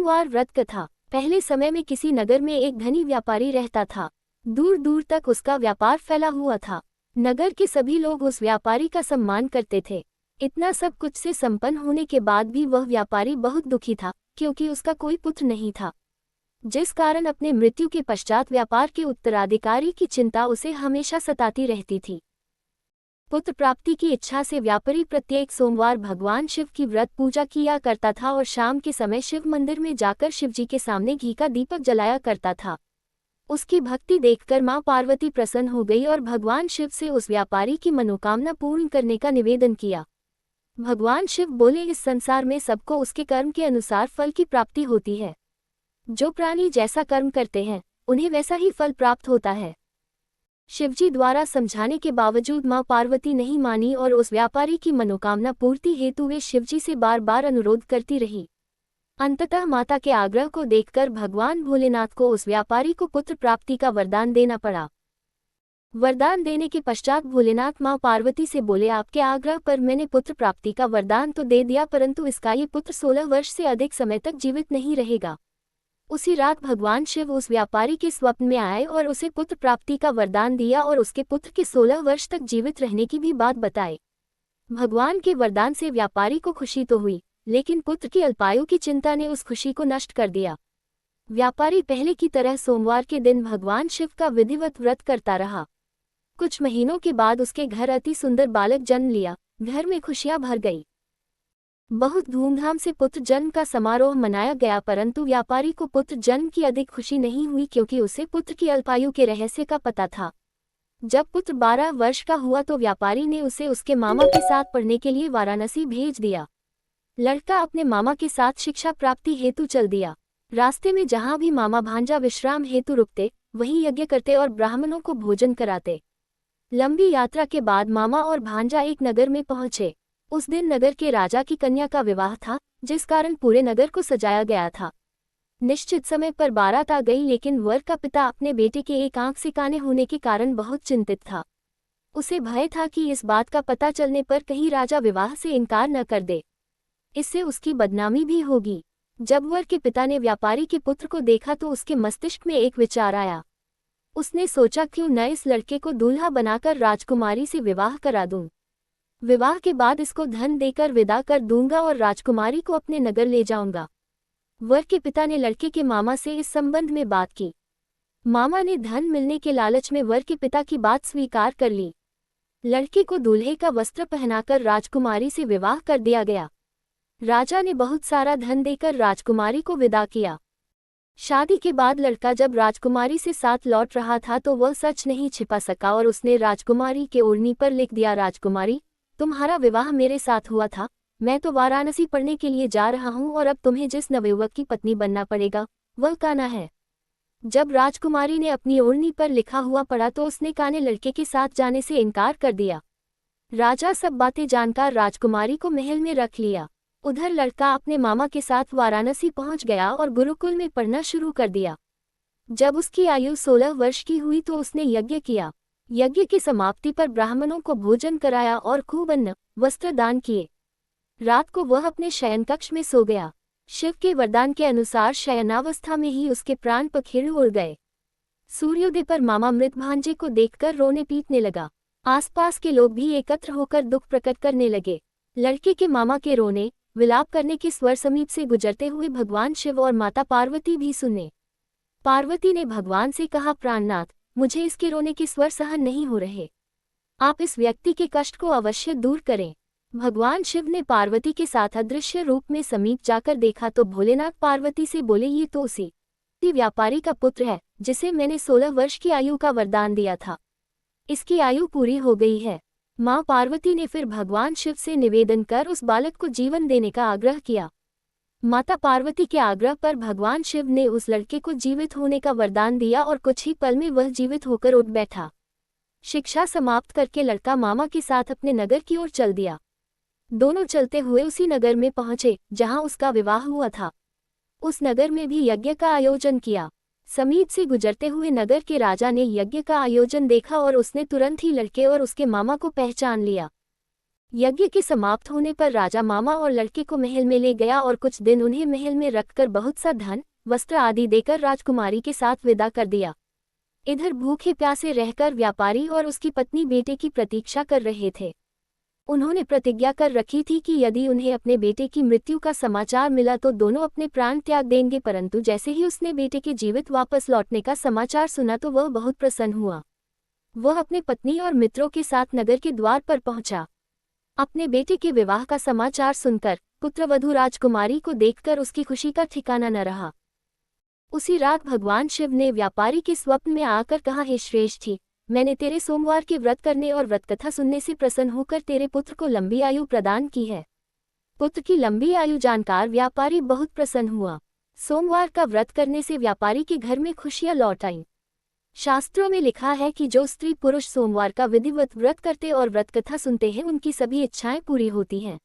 सोमवार व्रत कथा। पहले समय में किसी नगर में एक धनी व्यापारी रहता था। दूर दूर तक उसका व्यापार फैला हुआ था। नगर के सभी लोग उस व्यापारी का सम्मान करते थे। इतना सब कुछ से संपन्न होने के बाद भी वह व्यापारी बहुत दुखी था, क्योंकि उसका कोई पुत्र नहीं था, जिस कारण अपने मृत्यु के पश्चात व्यापार के उत्तराधिकारी की चिंता उसे हमेशा सताती रहती थी। पुत्र प्राप्ति की इच्छा से व्यापारी प्रत्येक सोमवार भगवान शिव की व्रत पूजा किया करता था और शाम के समय शिव मंदिर में जाकर शिवजी के सामने घी का दीपक जलाया करता था। उसकी भक्ति देखकर मां पार्वती प्रसन्न हो गई और भगवान शिव से उस व्यापारी की मनोकामना पूर्ण करने का निवेदन किया। भगवान शिव बोले, इस संसार में सबको उसके कर्म के अनुसार फल की प्राप्ति होती है। जो प्राणी जैसा कर्म करते हैं उन्हें वैसा ही फल प्राप्त होता है। शिवजी द्वारा समझाने के बावजूद मां पार्वती नहीं मानी और उस व्यापारी की मनोकामना पूर्ति हेतु वे शिवजी से बार बार अनुरोध करती रही। अंततः माता के आग्रह को देखकर भगवान भोलेनाथ को उस व्यापारी को पुत्र प्राप्ति का वरदान देना पड़ा। वरदान देने के पश्चात भोलेनाथ मां पार्वती से बोले, आपके आग्रह पर मैंने पुत्र प्राप्ति का वरदान तो दे दिया, परंतु इसका ये पुत्र 16 वर्ष से अधिक समय तक जीवित नहीं रहेगा। उसी रात भगवान शिव उस व्यापारी के स्वप्न में आए और उसे पुत्र प्राप्ति का वरदान दिया और उसके पुत्र के 16 वर्ष तक जीवित रहने की भी बात बताई। भगवान के वरदान से व्यापारी को खुशी तो हुई, लेकिन पुत्र की अल्पायु की चिंता ने उस खुशी को नष्ट कर दिया। व्यापारी पहले की तरह सोमवार के दिन भगवान शिव का विधिवत व्रत करता रहा। कुछ महीनों के बाद उसके घर अति सुंदर बालक जन्म लिया। घर में खुशियां भर गई। बहुत धूमधाम से पुत्र जन्म का समारोह मनाया गया, परंतु व्यापारी को पुत्र जन्म की अधिक खुशी नहीं हुई, क्योंकि उसे पुत्र की अल्पायु के रहस्य का पता था। जब पुत्र 12 वर्ष का हुआ तो व्यापारी ने उसे उसके मामा के साथ पढ़ने के लिए वाराणसी भेज दिया। लड़का अपने मामा के साथ शिक्षा प्राप्ति हेतु चल दिया। रास्ते में जहां भी मामा भांजा विश्राम हेतु रुकते, वहीं यज्ञ करते और ब्राह्मणों को भोजन कराते। लंबी यात्रा के बाद मामा और भांजा एक नगर में पहुंचे। उस दिन नगर के राजा की कन्या का विवाह था, जिस कारण पूरे नगर को सजाया गया था। निश्चित समय पर बारात आ गई, लेकिन वर का पिता अपने बेटे के एक आंख से काने होने के कारण बहुत चिंतित था। उसे भय था कि इस बात का पता चलने पर कहीं राजा विवाह से इनकार न कर दे, इससे उसकी बदनामी भी होगी। जब वर के पिता ने व्यापारी के पुत्र को देखा तो उसके मस्तिष्क में एक विचार आया। उसने सोचा, क्यों न इस लड़के को दूल्हा बनाकर राजकुमारी से विवाह करा दूं। विवाह के बाद इसको धन देकर विदा कर दूंगा और राजकुमारी को अपने नगर ले जाऊंगा। वर के पिता ने लड़के के मामा से इस संबंध में बात की। मामा ने धन मिलने के लालच में वर के पिता की बात स्वीकार कर ली। लड़के को दूल्हे का वस्त्र पहनाकर राजकुमारी से विवाह कर दिया गया। राजा ने बहुत सारा धन देकर राजकुमारी को विदा किया। शादी के बाद लड़का जब राजकुमारी से साथ लौट रहा था तो वह सच नहीं छिपा सका और उसने राजकुमारी के ओढ़नी पर लिख दिया, राजकुमारी, तुम्हारा विवाह मेरे साथ हुआ था। मैं तो वाराणसी पढ़ने के लिए जा रहा हूँ और अब तुम्हें जिस नवयुवक की पत्नी बनना पड़ेगा वह कान्हा है। जब राजकुमारी ने अपनी ओढ़नी पर लिखा हुआ पढ़ा तो उसने कान्हे लड़के के साथ जाने से इनकार कर दिया। राजा सब बातें जानकर राजकुमारी को महल में रख लिया। उधर लड़का अपने मामा के साथ वाराणसी पहुंच गया और गुरुकुल में पढ़ना शुरू कर दिया। जब उसकी आयु 16 वर्ष की हुई तो उसने यज्ञ किया। यज्ञ की समाप्ति पर ब्राह्मणों को भोजन कराया और खूब अन्न वस्त्र दान किए। रात को वह अपने शयन कक्ष में सो गया। शिव के वरदान के अनुसार शयनावस्था में ही उसके प्राण पखेरु उड़ गए। सूर्योदय पर मामा मृत भांजे को देखकर रोने पीटने लगा। आसपास के लोग भी एकत्र होकर दुख प्रकट करने लगे। लड़के के मामा के रोने विलाप करने के स्वर समीप से गुजरते हुए भगवान शिव और माता पार्वती भी सुने। पार्वती ने भगवान से कहा, प्राणनाथ, मुझे इसके रोने के स्वर सहन नहीं हो रहे। आप इस व्यक्ति के कष्ट को अवश्य दूर करें। भगवान शिव ने पार्वती के साथ अदृश्य रूप में समीप जाकर देखा तो भोलेनाथ पार्वती से बोले, ये तो उसी व्यापारी का पुत्र है जिसे मैंने 16 वर्ष की आयु का वरदान दिया था। इसकी आयु पूरी हो गई है। मां पार्वती ने फिर भगवान शिव से निवेदन कर उस बालक को जीवन देने का आग्रह किया। माता पार्वती के आग्रह पर भगवान शिव ने उस लड़के को जीवित होने का वरदान दिया और कुछ ही पल में वह जीवित होकर उठ बैठा। शिक्षा समाप्त करके लड़का मामा के साथ अपने नगर की ओर चल दिया। दोनों चलते हुए उसी नगर में पहुंचे जहां उसका विवाह हुआ था। उस नगर में भी यज्ञ का आयोजन किया। समीप से गुजरते हुए नगर के राजा ने यज्ञ का आयोजन देखा और उसने तुरंत ही लड़के और उसके मामा को पहचान लिया। यज्ञ के समाप्त होने पर राजा मामा और लड़के को महल में ले गया और कुछ दिन उन्हें महल में रखकर बहुत सा धन, वस्त्र आदि देकर राजकुमारी के साथ विदा कर दिया। इधर भूखे प्यासे रहकर व्यापारी और उसकी पत्नी बेटे की प्रतीक्षा कर रहे थे। उन्होंने प्रतिज्ञा कर रखी थी कि यदि उन्हें अपने बेटे की मृत्यु का समाचार मिला तो दोनों अपने प्राण त्याग देंगे, परंतु जैसे ही उसने बेटे के जीवित वापस लौटने का समाचार सुना तो वह बहुत प्रसन्न हुआ। वह अपने पत्नी और मित्रों के साथ नगर के द्वार पर पहुंचा। अपने बेटे के विवाह का समाचार सुनकर पुत्रवधू राजकुमारी को देखकर उसकी खुशी का ठिकाना न रहा। उसी रात भगवान शिव ने व्यापारी के स्वप्न में आकर कहा, हे श्रेष्ठी, मैंने तेरे सोमवार के व्रत करने और व्रत कथा सुनने से प्रसन्न होकर तेरे पुत्र को लंबी आयु प्रदान की है। पुत्र की लंबी आयु जानकर व्यापारी बहुत प्रसन्न हुआ। सोमवार का व्रत करने से व्यापारी के घर में खुशियां लौट आईं। शास्त्रों में लिखा है कि जो स्त्री पुरुष सोमवार का विधिवत व्रत करते और व्रत कथा सुनते हैं उनकी सभी इच्छाएं पूरी होती हैं।